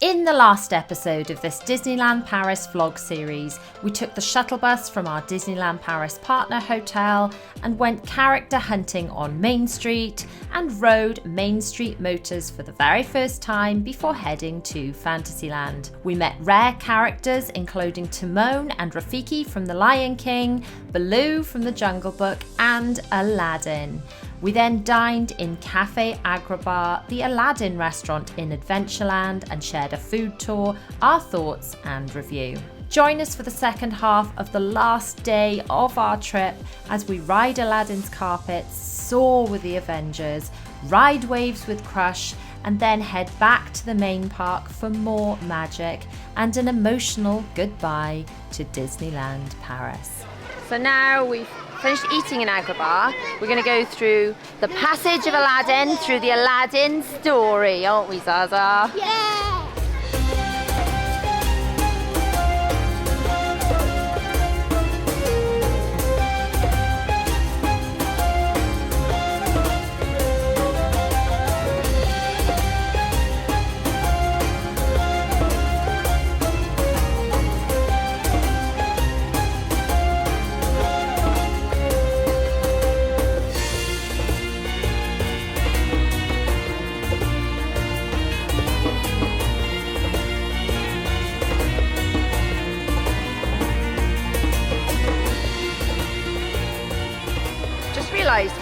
In the last episode of this Disneyland Paris vlog series, we took the shuttle bus from our Disneyland Paris partner hotel and went character hunting on Main Street and rode Main Street motors for the very first time before heading to Fantasyland. We met rare characters including Timon and Rafiki from The Lion King, Baloo from The Jungle Book and Aladdin. We then dined in Cafe Agrabah, the Aladdin restaurant in Adventureland, and shared a food tour, our thoughts and review. Join us for the second half of the last day of our trip as we ride Aladdin's carpets, soar with the Avengers, ride waves with Crush, and then head back to the main park for more magic and an emotional goodbye to Disneyland Paris. So now we've finished eating in Agrabah. We're going to go through the passage of Aladdin through the Aladdin story, aren't we, Zaza? Yeah!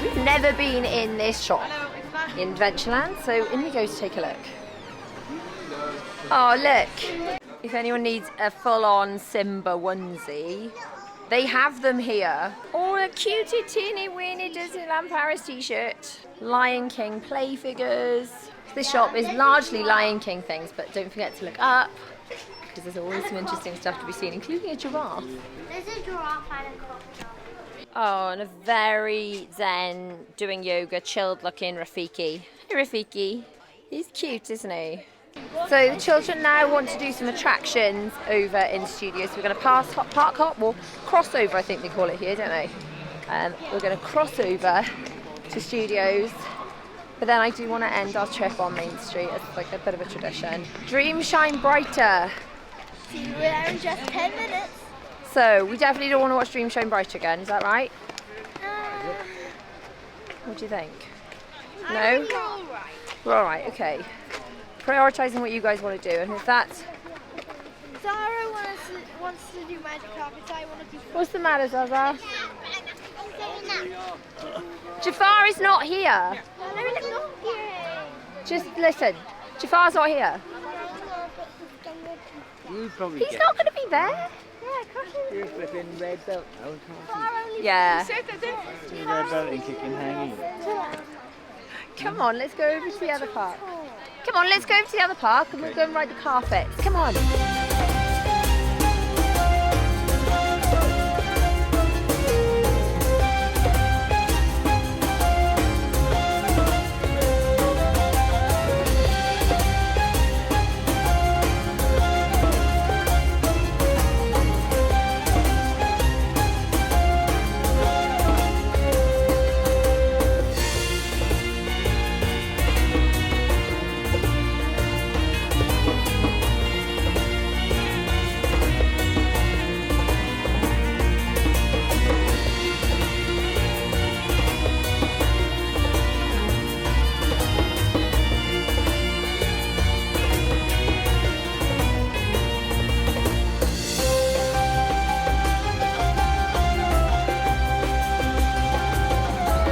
We've never been in this shop in Adventureland, so in we go to take a look. Oh look, if anyone needs a full-on Simba onesie, they have them here. Oh, a cutie teeny weeny Disneyland Paris t-shirt. Lion King play figures. This shop is largely Lion King things, but don't forget to look up because there's always some interesting stuff to be seen, including a giraffe. There's a giraffe and a crocodile. Oh, and a very zen, doing yoga, chilled looking Rafiki. Hey Rafiki, he's cute, isn't he? So the children now want to do some attractions over in Studios. So we're going to pass Park Hop, or crossover I think they call it here, don't they? We're going to cross over to Studios, but then I do want to end our trip on Main Street as like a bit of a tradition. Dream shine brighter. See you there in just 10 minutes. So, we definitely don't want to watch Dream Shine Brighter again, is that right? What do you think? No? We're all right. We're alright, okay. Prioritising what you guys want to do, and if that's... Zara wants to do magic carpets, I want to do... What's the matter, Zaza? Jafar is not here. Just listen, Jafar's not here. He's not going to be there. You're flipping red belt now, Yeah. red belt and kicking hanging. Come on, let's go over to the other park. Come on, let's go over to the other park and we'll go and ride the carpets. Come on.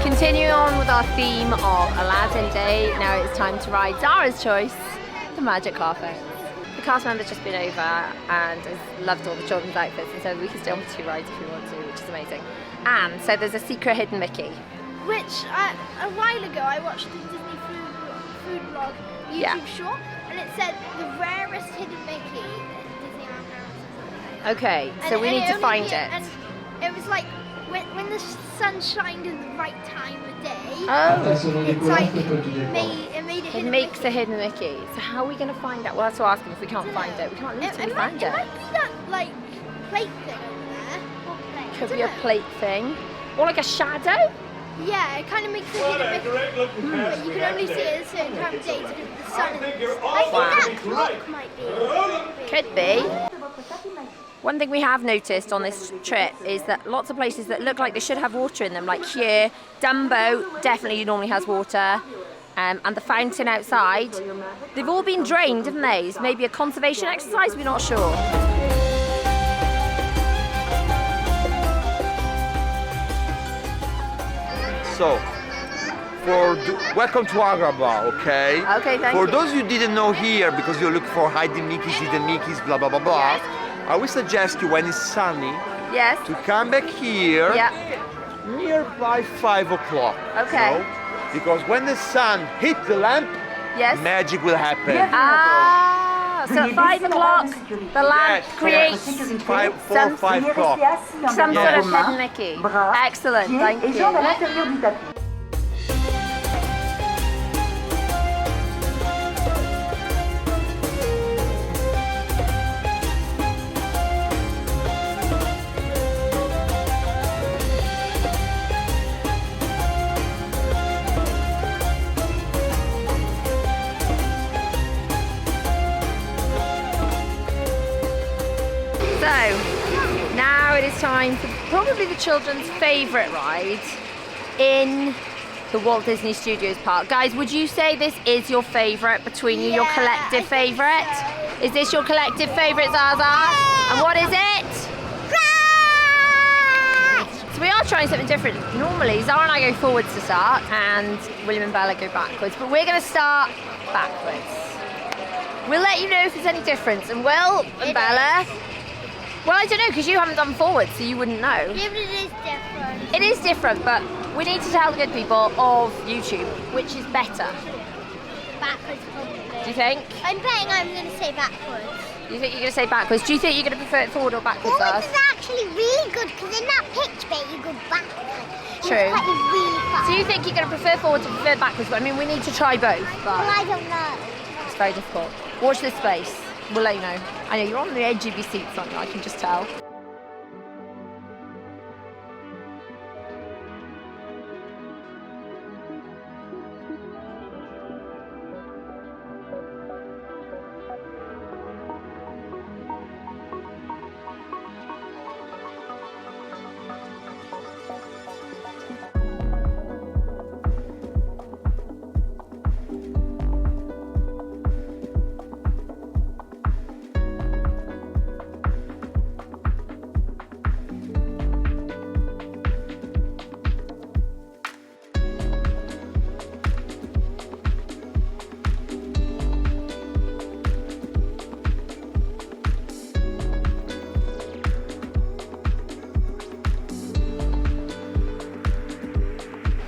Continuing on with our theme of Aladdin Day, now it's time to ride Zara's choice, the magic carpet. The cast member's just been over and has loved all the children's outfits, and so we can stay on for 2 rides if we want to, which is amazing. And so there's a secret hidden Mickey. Which, a while ago, I watched the Disney food vlog YouTube short, and it said the rarest hidden Mickey in Disneyland Paris. Okay, so we need to find it. And it was like, when the sun shined in the right time of day, Oh, it's like it made a hidden it makes Mickey. a hidden Mickey. So how are we going to find out? Well, that's what I'm asking. If we can't find it, we can't leave till we find It it. might be that like plate thing over there. What plate? Could I be a dunno. plate thing, or like a shadow. Yeah, it kind of makes it hidden Mickey, but you can only see it at a certain time of day because the sun. I think that clock might be. Could be. One thing we have noticed on this trip is that lots of places that look like they should have water in them, like here, Dumbo definitely normally has water, and the fountain outside, they've all been drained, haven't they? It's maybe a conservation exercise, we're not sure. So, welcome to Girafe Bar, okay? Okay, thank For you. those you didn't know here, because you're looking for hidden Mickeys, blah, blah, blah, blah, Yes. I would suggest you, when it's sunny, Yes. to come back here Yeah. nearby 5 o'clock. Okay. You know? Because when the sun hits the lamp, Yes. magic will happen. Ah, so at 5 o'clock, the lamp Yes, creates 4 or 5 o'clock. some sort of Yes. hidden Mickey. Excellent, thank you. So, now it is time for probably the children's favourite ride in the Walt Disney Studios Park. Guys, would you say this is your favourite between you, your Yeah, collective I think favourite? so. Is this your collective favourite, Zaza? And what is it? So we are trying something different. Normally, Zara and I go forwards to start, and William and Bella go backwards, but we're going to start backwards. We'll let you know if there's any difference, and Will and Bella... Well, I don't know, because you haven't done forwards, so you wouldn't know. Yeah, but it is different. It is different, but we need to tell the good people of YouTube which is better. Backwards, probably. Do you think? I'm betting I'm going to say backwards. You think you're going to say backwards? Do you think you're going to prefer it forward or backwards, Forwards Zaz? is actually really good because in that pitch bit you go backwards. True. It's quite really fast. So you think you're going to prefer forwards or prefer backwards? But I mean, we need to try both, Well, but I don't know. it's very difficult. Watch this space. We'll let you know. I know, you're on the edge of your seats, aren't you? I can just tell.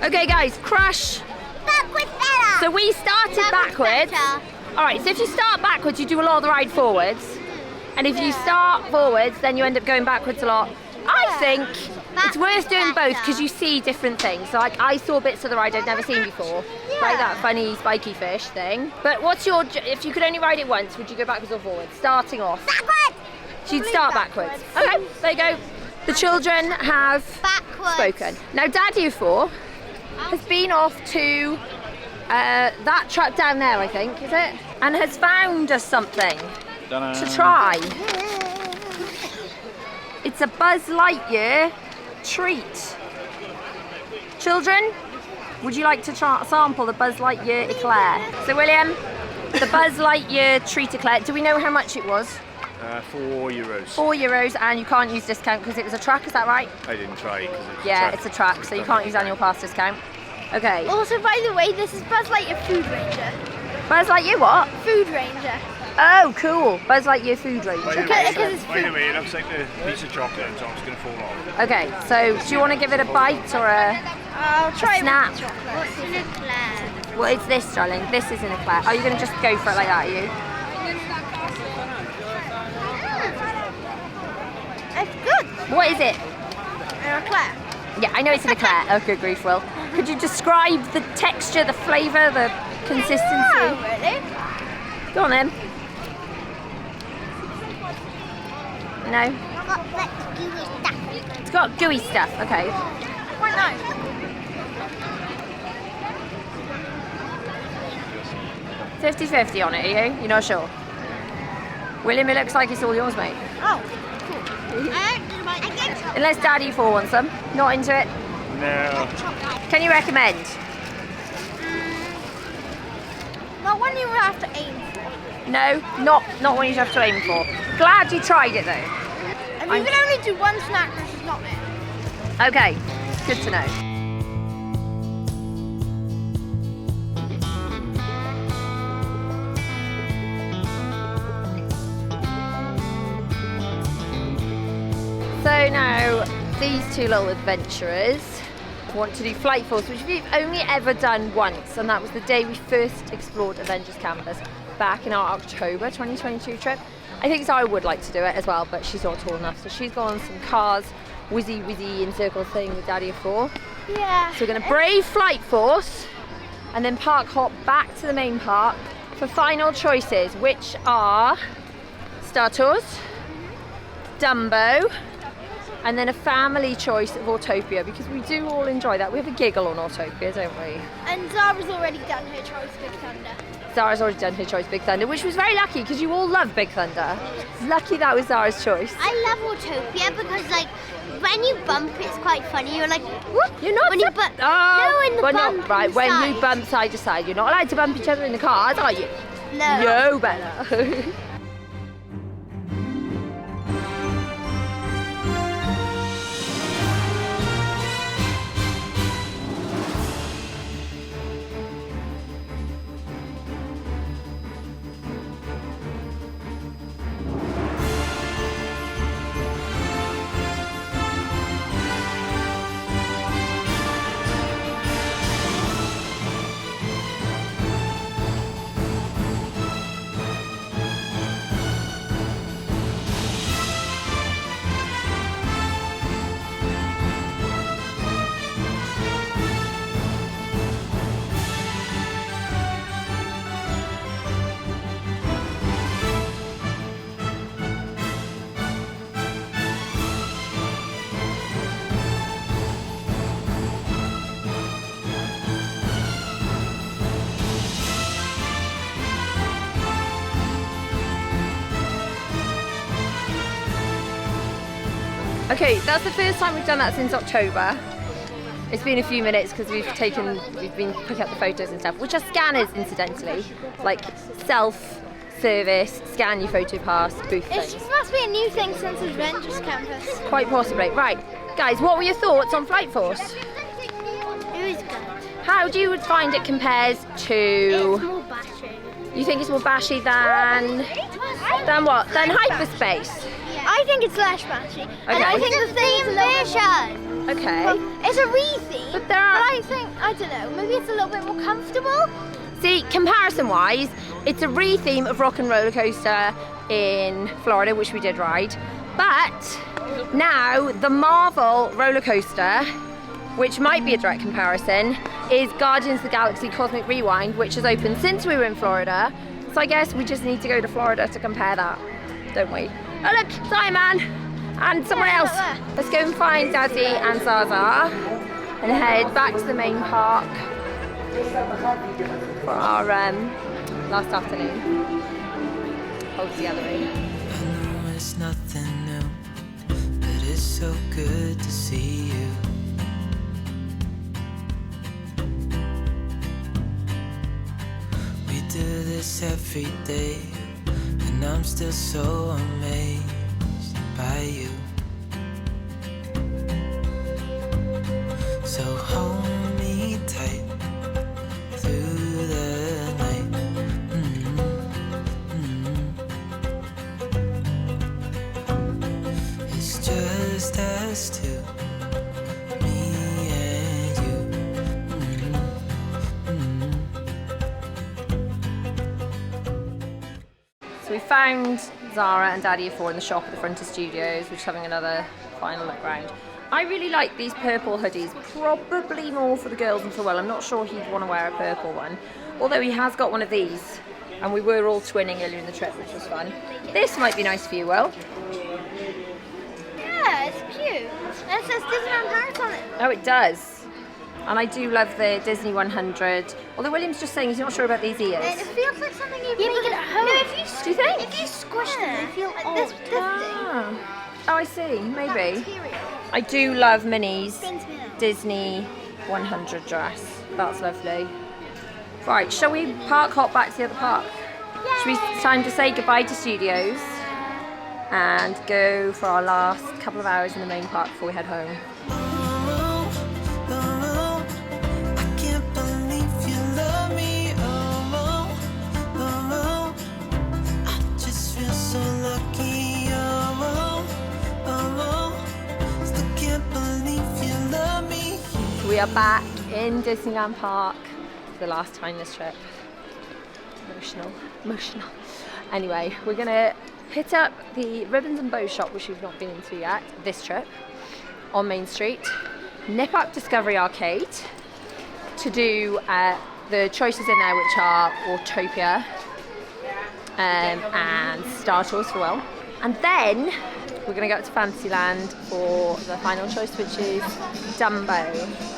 Okay, guys, crush. Backwards better. So we started backwards. better. All right, so if you start backwards, you do a lot of the ride forwards. And if you start forwards, then you end up going backwards a lot. I think it's worth doing both because you see different things. So like I saw bits of the ride I'd never seen before. Like that funny spiky fish thing. But what's your, if you could only ride it once, would you go backwards or forwards? Starting off. Backwards. So you'd start backwards. Okay, there you go. The children have Backwards. spoken. Now Daddy U4 has been off to that truck down there, I think, is it? And has found us something to try. It's a Buzz Lightyear treat. Children, would you like to sample the Buzz Lightyear eclair? So William, the Buzz Lightyear treat eclair, do we know how much it was? €4. €4, and you can't use discount because it was a truck, is that right? I didn't try it because it's Yeah, it's a truck, so you can't use annual pass discount. Okay. Also, by the way, this is Buzz Lightyear Food Ranger. Buzz Lightyear what? Food Ranger. Oh, cool. Buzz Lightyear Food Range. By the Okay. way, it looks like a piece of chocolate, so it's going to fall off. Okay, so do you want to give it a bite or a... I'll try snap. it with chocolate. What's in eclair? What is this, darling? This is an eclair. Are you going to just go for it like that, are you? It's good. What is it? An eclair. Yeah, I know it's an eclair. Oh, good grief, Will. Could you describe the texture, the flavour, the consistency? Oh, really? Go on then. No? Got that gooey stuff. It's got gooey stuff. Okay. Quite nice. 50-50 on it, are you? You're not sure? William, it looks like it's all yours, mate. Oh, cool. I get Unless Daddy 4 wants them. Not into it? No. Can you recommend? Well, one you would have to aim for. No, not one you have to aim for. Glad you tried it though. And you can only do one snack, which is not it. Okay, good to know. So now, these two little adventurers want to do Flight Force, which we've only ever done once, and that was the day we first explored Avengers Campus back in our October 2022 trip. I think Zara would like to do it as well, but she's not tall enough, so she's gone on some cars, whizzy in circle thing with Daddy of 4. Yeah. So we're going to brave Flight Force and then park hop back to the main park for final choices, which are Star Tours, Dumbo, and then a family choice of Autopia, because we do all enjoy that. We have a giggle on Autopia, don't we? And Zara's already done her choice, Big Thunder. Zara's already done her choice, Big Thunder, which was very lucky because you all love Big Thunder. Lucky that was Zara's choice. I love Autopia because, like, when you bump, it's quite funny. You're like, whoop. You're not when you bump. No, in the well, bump not right. When side. you bump side to side, you're not allowed to bump each other in the cars, are you? No. No, Bella. Okay, that's the first time we've done that since October. It's been a few minutes because we've been picking up the photos and stuff, which are scanners, incidentally, like self-service, scan your photo pass, booth It things. must be a new thing since Avengers Campus. Quite possibly. Right, guys, what were your thoughts on Flight Force? It was good. How do you find it compares It's to... more battery. You think it's more bashy than what? Than Hyperspace? I think it's less battery. And I Okay. think the thing is a little bit more. Okay. Well, it's a re-theme, But there are- I think, I don't know, maybe it's a little bit more comfortable. See, comparison-wise, it's a re-theme of Rock and Roller Coaster in Florida, which we did ride. But now the Marvel roller coaster, which might be a direct comparison, is Guardians of the Galaxy Cosmic Rewind, which has opened since we were in Florida. So I guess we just need to go to Florida to compare that, don't we? Oh look, Simon and someone else. Let's go and find Daddy and Zaza and head back to the main park for our last afternoon. Hold together. I know it's nothing new, but it's so good to see you. We do this every day, and I'm still so amazed by you. So hold me tight through the night. It's just us two, me and you. So we found Zara and Daddy of 4 in the shop at the front of Studios. We're just having another final look round. I really like these purple hoodies, probably more for the girls than for Will. I'm not sure he'd want to wear a purple one, although he has got one of these, and we were all twinning earlier in the trip, which was fun. This might be nice for you, Will. Yeah, it's cute. And it says Disneyland Paris on it. Oh, it does. And I do love the Disney 100 Although William's just saying he's not sure about these ears. It feels like something you'd make at home. No, Do you think? If you squish them, they feel like this thing. Oh, I see. Maybe. I do love Minnie's Disney 100 dress. That's lovely. Right, shall we park hop back to the other park? Should we time to say goodbye to Studios and go for our last couple of hours in the main park before we head home? We are back in Disneyland Park for the last time this trip. Emotional. Anyway, we're gonna hit up the Ribbons and Bows shop, which we've not been into yet this trip, on Main Street. Nip up Discovery Arcade to do the choices in there, which are Autopia and Star Tours for Will. And then we're gonna go up to Fantasyland for the final choice, which is Dumbo.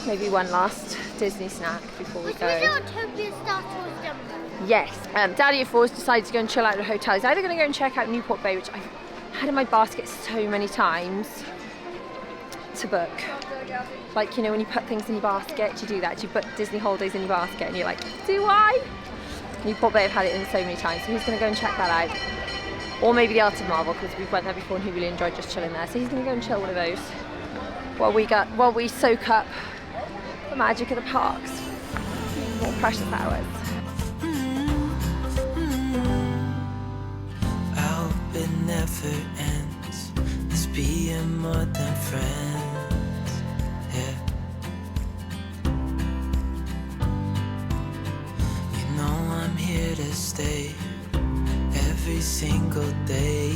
Maybe one last Disney snack before we go. Autopia Star Tours Dumbo? Yes. Daddy, of course, decided to go and chill out at a hotel. He's either going to go and check out Newport Bay, which I've had in my basket so many times to book. Like, you know, when you put things in your basket, you do that. You put Disney holidays in your basket and you're like, do I? Newport Bay, I've had it in so many times, so he's going to go and check that out. Or maybe the Art of Marvel, because we went there before and he really enjoyed just chilling there. So he's going to go and chill one of those while we soak up the magic of the parks. More precious hours. I hope it never ends. Let's be more than friends. Yeah. You know I'm here to stay every single day.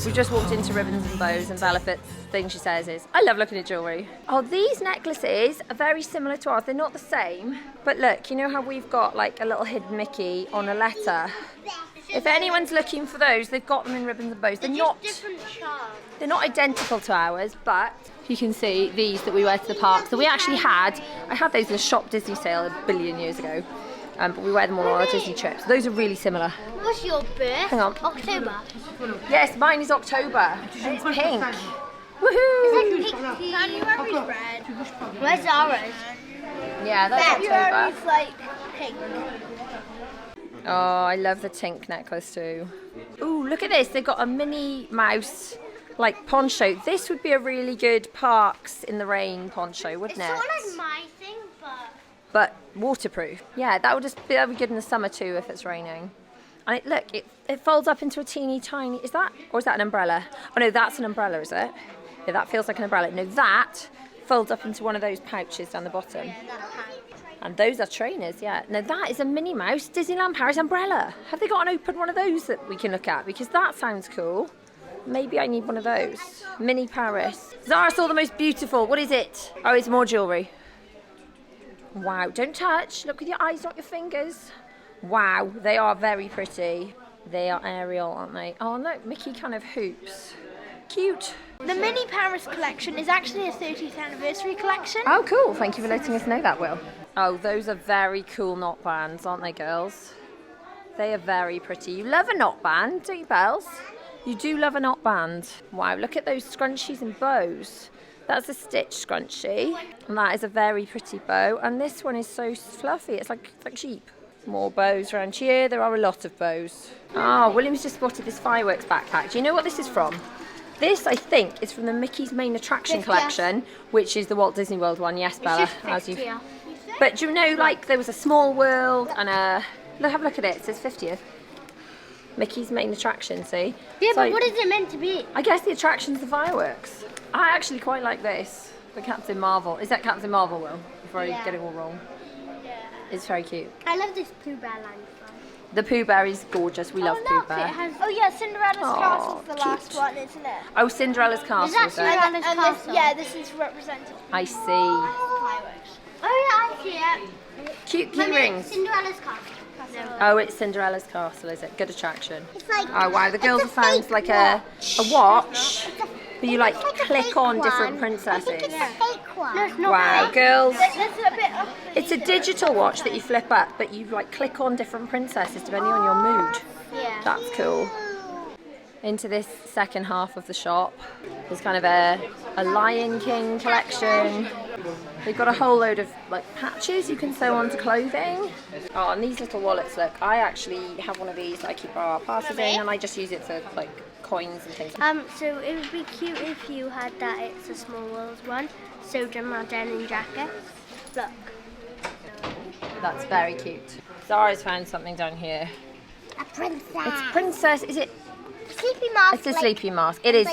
We just walked into Ribbons and Bows, and Bella Fitt's thing she says is, I love looking at jewellery. Oh, these necklaces are very similar to ours. They're not the same, but look, you know how we've got like a little hidden Mickey on a letter? If anyone's looking for those, they've got them in Ribbons and Bows. They're not identical to ours, but you can see these that we wear to the park. So I had those in a shop Disney sale a billion years ago. But we wear them all on our Disney trips. Those are really similar. What's your birth? Hang on. October. Yes, mine is October. And it's pink. Woohoo! Is that pink? January's red. Where's ours? Yeah, that's February's October. like pink. Oh, I love the Tink necklace too. Ooh, look at this. They've got a Minnie Mouse like poncho. This would be a really good Parks in the Rain poncho, wouldn't It's it? sort of like my thing, But waterproof. Yeah, that would be good in the summer too if it's raining. And it folds up into a teeny tiny, is that an umbrella? Oh no, that's an umbrella, is it? Yeah, that feels like an umbrella. No, that folds up into one of those pouches down the bottom. And those are trainers, yeah. Now that is a Minnie Mouse Disneyland Paris umbrella. Have they got an open one of those that we can look at? Because that sounds cool. Maybe I need one of those. Minnie Paris. Zara saw the most beautiful. What is it? Oh, it's more jewellery. Wow, don't touch. Look with your eyes, not your fingers. Wow, they are very pretty. They are Ariel, aren't they? Oh, look, Mickey kind of hoops. Cute. The Mini Paris collection is actually a 30th anniversary collection. Oh, cool. Thank you for letting us know that, Will. Oh, those are very cool knot bands, aren't they, girls? They are very pretty. You love a knot band, don't you, Bells? You do love a knot band. Wow, look at those scrunchies and bows. That's a stitch scrunchie, and that is a very pretty bow. And this one is so fluffy, it's like cheap. More bows around here. There are a lot of bows. Oh, William's just spotted this fireworks backpack. Do you know what this is from? This, I think, is from the Mickey's Main Attraction collection, which is the Walt Disney World one. Yes, Bella. But do you know, like, there was a Small World and a... Look, have a look at it. It says 50th. Mickey's Main Attraction, see? Yeah, so, but what is it meant to be? I guess the attraction's the fireworks. I actually quite like this. The Captain Marvel. Is that Captain Marvel, Will? Before I get it all wrong. Yeah. It's very cute. I love this Pooh Bear line. The Pooh Bear is gorgeous. We love Pooh Bear. Cinderella's Castle's the last one, isn't it? Oh, Cinderella's Castle. Is that Cinderella's Castle? This is represented. I see. Fireworks. Oh yeah, I see it. Cute key rings. Cinderella's Castle. Oh, it's Cinderella's Castle, is it? Good attraction. It's like, oh wow, the girls have found like a watch But you like click on different princesses. It's a fake one. No, it's not Wow, fake. girls. There's a bit of It's a digital watch that you flip up, but you like click on different princesses depending on your mood. Yeah. That's cool. Into this second half of the shop, there's kind of a Lion King collection. They've got a whole load of like patches you can sew onto clothing. Oh, and these little wallets, look, I actually have one of these that I keep our passes in, and I just use it for like coins and things. So it would be cute if you had that It's a Small World one. Sewed in my denim jacket. Look. That's very cute. Zara's found something down here. A princess. It's princess, is it? Sleepy mask. It's a sleepy mask. It is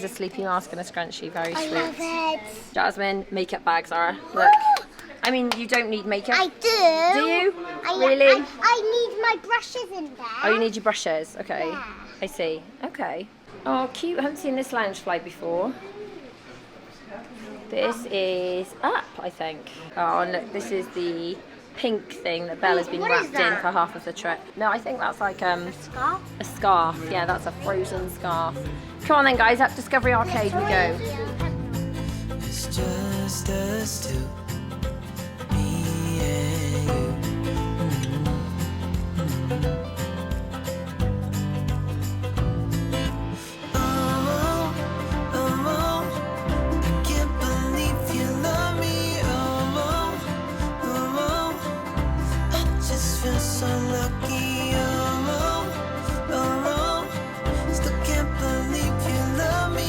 a sleepy mask and a scrunchie, very I sweet. love it. Jasmine, makeup bag, Zara. Look. I mean, you don't need makeup. I do. Do you? I Really? I need my brushes in there. Oh, you need your brushes. Okay. Yeah. I see. Okay. Oh, cute. I haven't seen this loungefly before. This is up, I think. Oh, and look, this is the pink thing that Bella's been What is wrapped in that? for half of the trip. No, I think that's like Scarf? a scarf. Yeah, that's a frozen scarf. Come on then, guys. Up Discovery Arcade we go. It's just us two, me and you. Oh, I can't believe you love me. Oh, I just feel so lucky. Oh, still can't believe you love me.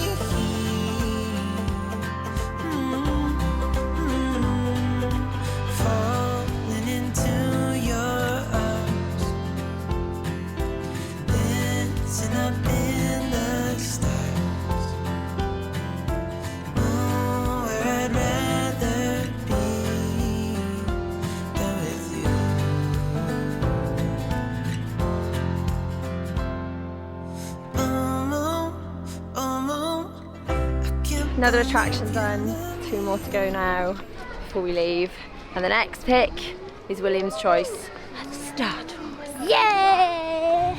Falling into your arms, dancing up in the stars. Oh, where I'd rather be than with you. I can't Another attraction done. 2 more to go now before we leave. And the next pick is William's choice. Star Tours. Yeah!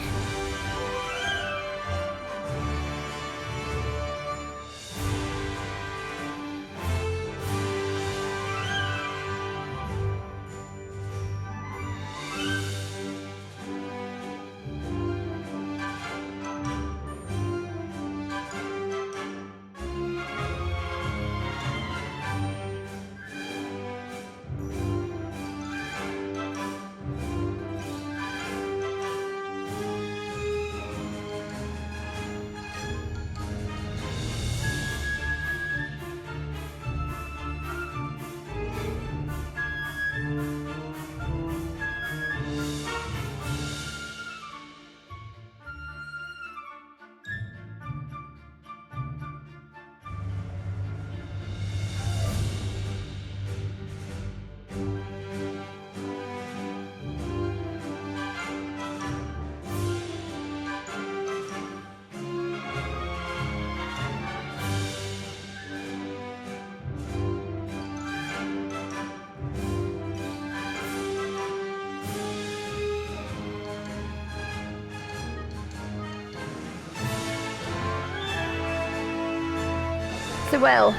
So, Will,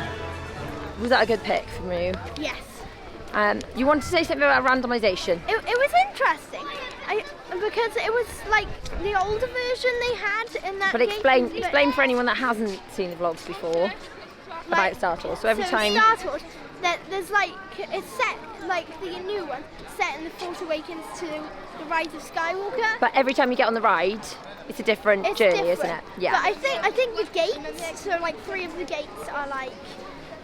was that a good pick from you? yes. You wanted to say something about randomisation? It was interesting. Because it was like the older version they had in that. But explain for anyone that hasn't seen the vlogs before about Star Tours. So every time. Star Tours, there's like it's set like the new one set in the Force Awakens to the Rise of Skywalker. But every time you get on the ride, it's a different It's journey, different. isn't it? Yeah. But I think the gates, so like 3 of the gates are like,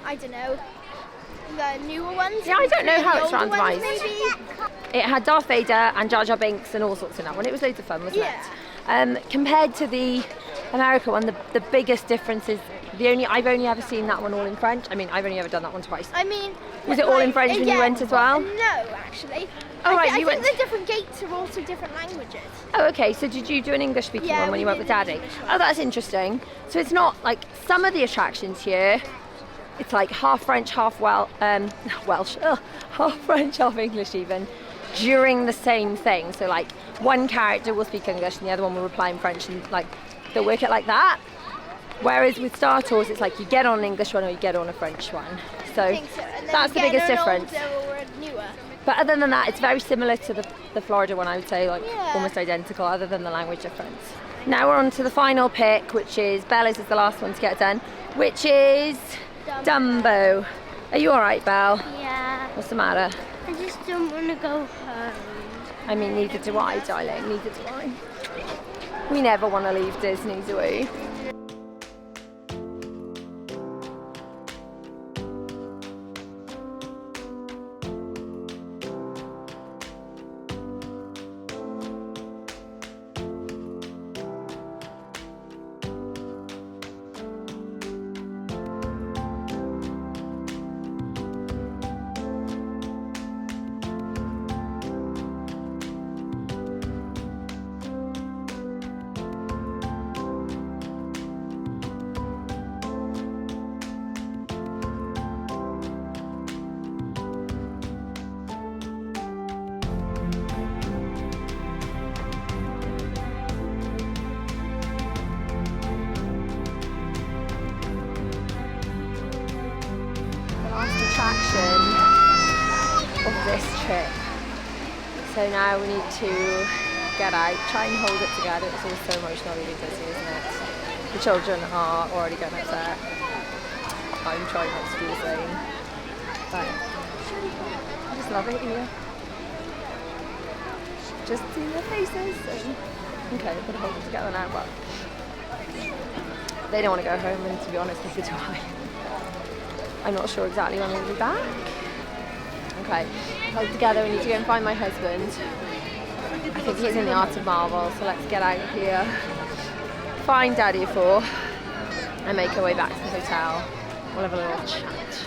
I don't know, the newer ones. Yeah, I don't know and how the it's older ones randomised. maybe. It had Darth Vader and Jar Jar Binks and all sorts in that one. It was loads of fun, wasn't it? Compared to the America one, the biggest difference is I've only ever seen that one all in French. I mean, I've only ever done that one twice. I mean, Was it all in French when you went as well? No, actually. Oh, right, I you think went- the different gates are also different languages. Oh, okay. So did you do an English speaking Yeah, one when we you went did with an Daddy? English one. Oh, that's interesting. So it's not like some of the attractions here. It's like half French, half Welsh, half French, half English even, during the same thing. So like one character will speak English and the other one will reply in French, and like they'll work it like that. Whereas with Star Tours, it's like you get on an English one or you get on a French one. So I think so. And then that's the you get biggest an difference. older or a newer. But other than that, it's very similar to the Florida one, I would say, like Yeah. almost identical, other than the language difference. Now we're on to the final pick, which is Bella's is the last one to get done, which is Dumbo. Are you all right, Belle? Yeah. What's the matter? I just don't want to go home. I mean, neither do I, darling. Neither do I. We never want to leave Disney, do we? Attraction of this trip. So now we need to get out, try and hold it together. It's always so emotional leaving Disney, isn't it? The children are already getting upset. I'm trying not to do the same. But I just love it here. Just see their faces. Okay, I'm gonna hold it together now, but they don't want to go home, and to be honest, neither do I. I'm not sure exactly when we'll be back. Okay, held together, we need to go and find my husband. I think he's in the Art of Marvel, so let's get out of here. Find Daddy for and make our way back to the hotel. We'll have a little chat.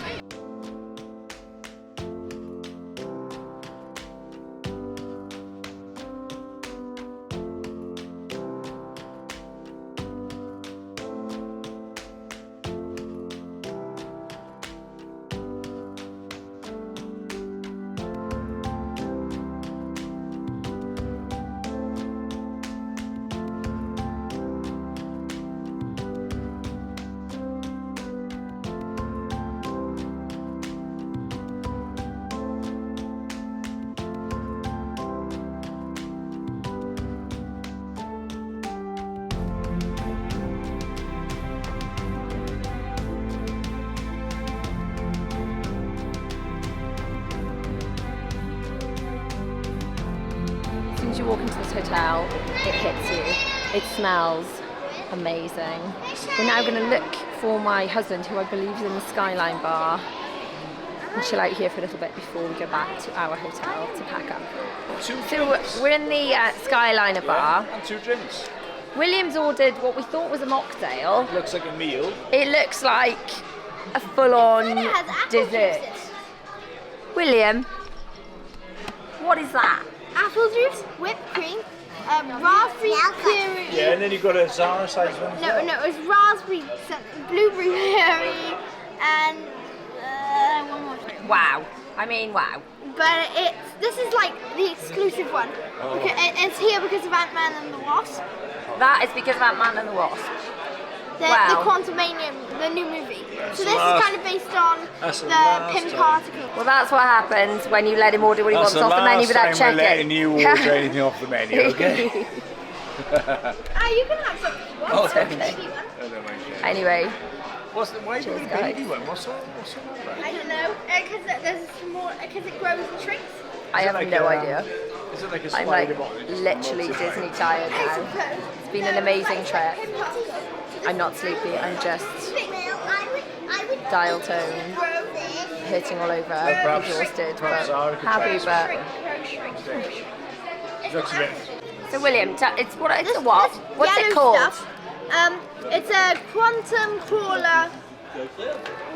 As you walk into this hotel, it hits you. It smells amazing. We're now going to look for my husband, who I believe is in the Skyline Bar, and chill out here for a little bit before we go back to our hotel to pack up. So we're in the Skyline Bar. And 2 drinks. William's ordered what we thought was a mocktail. Looks like a meal. It looks like a full-on It has apple dessert. juices. William, what is that? Apple juice, whipped cream, raspberry Curieuse. Yeah, and then you've got a Zara size one. No, it was raspberry, blueberry berry, and one more thing. Wow. I mean, wow. But this is like the exclusive one. Because it's here because of Ant-Man and the Wasp. That is because of Ant-Man and the Wasp. The Wow. Quantumania, the new movie. So this is last- kind of based on that's the the last Pym time. particle. Well, that's what happens when you let him order what he wants off the menu without checking. We're letting you order anything off the menu, okay? You can have something if you want. Oh, So okay. if you want. I don't mind. Anyway, Why do you Cheers, need a guys. baby one? What's all about? I don't know, because there's some more, because it grows and shrinks. I have like no a- idea. Is it like a I'm spider like bottle? It just literally melts it Disney out? tired I now. suppose. It's been an amazing trip. I'm not sleepy, I'm just dial tone, hurting all over, exhausted, perhaps but Zara could happy, try but... Looks a bit. So William, it's a what? What's it Yellow called? stuff, it's a quantum crawler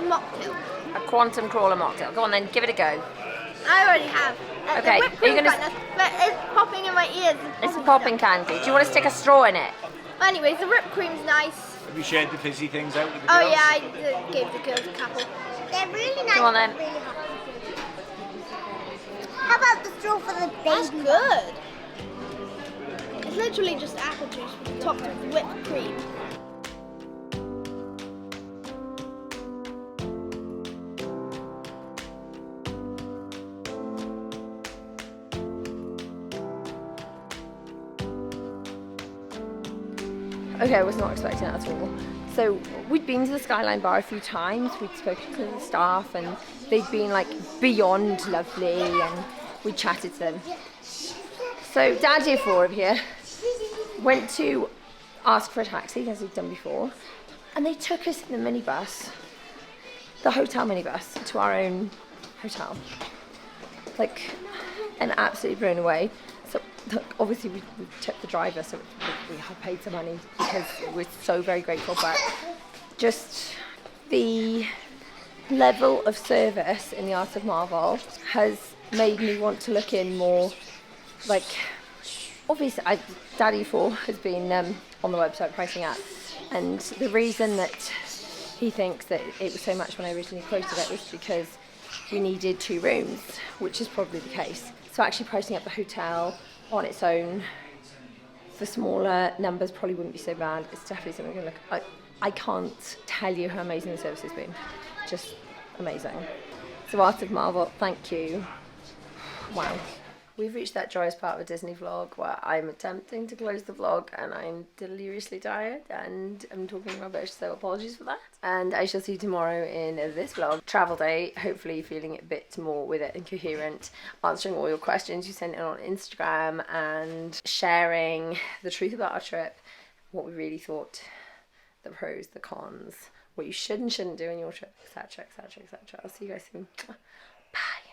mocktail. A quantum crawler mocktail. Go on then, give it a go. I already have. Okay, The whipped are you cream's gonna- quite nice, but it's popping in my ears. It's a popping candy. Do you want to stick a straw in it? But anyways, the whipped cream's nice. Have you shared the fizzy things out with the Oh girls? yeah, I gave the girls a couple. They're really nice. Come on then. How about the straw for the That's baby? good. It's literally just apple juice topped with whipped cream. Okay, I was not expecting that at all. So we'd been to the Skyline Bar a few times, we'd spoken to the staff and they'd been like beyond lovely and we chatted to them. So Daddy of 4 over here went to ask for a taxi as he'd done before and they took us in the minibus, the hotel minibus, to our own hotel. Like, and absolutely blown away. So obviously we tipped the driver, so we have paid some money because we're so very grateful, but just the level of service in the Art of Marvel has made me want to look in more. Like, obviously Daddy 4 has been on the website pricing out, and the reason that he thinks that it was so much when I originally quoted it was because we needed 2 rooms, which is probably the case. So actually pricing up the hotel on its own for smaller numbers probably wouldn't be so bad. It's definitely something we're going to look. I can't tell you how amazing the service has been. Just amazing. So Art of Marvel, thank you. Wow. We've reached that joyous part of a Disney vlog where I'm attempting to close the vlog and I'm deliriously tired and I'm talking rubbish, so apologies for that. And I shall see you tomorrow in this vlog. Travel day, hopefully feeling a bit more with it and coherent, answering all your questions you sent in on Instagram and sharing the truth about our trip, what we really thought, the pros, the cons, what you should and shouldn't do in your trip, etc, etc, etc. I'll see you guys soon. Bye.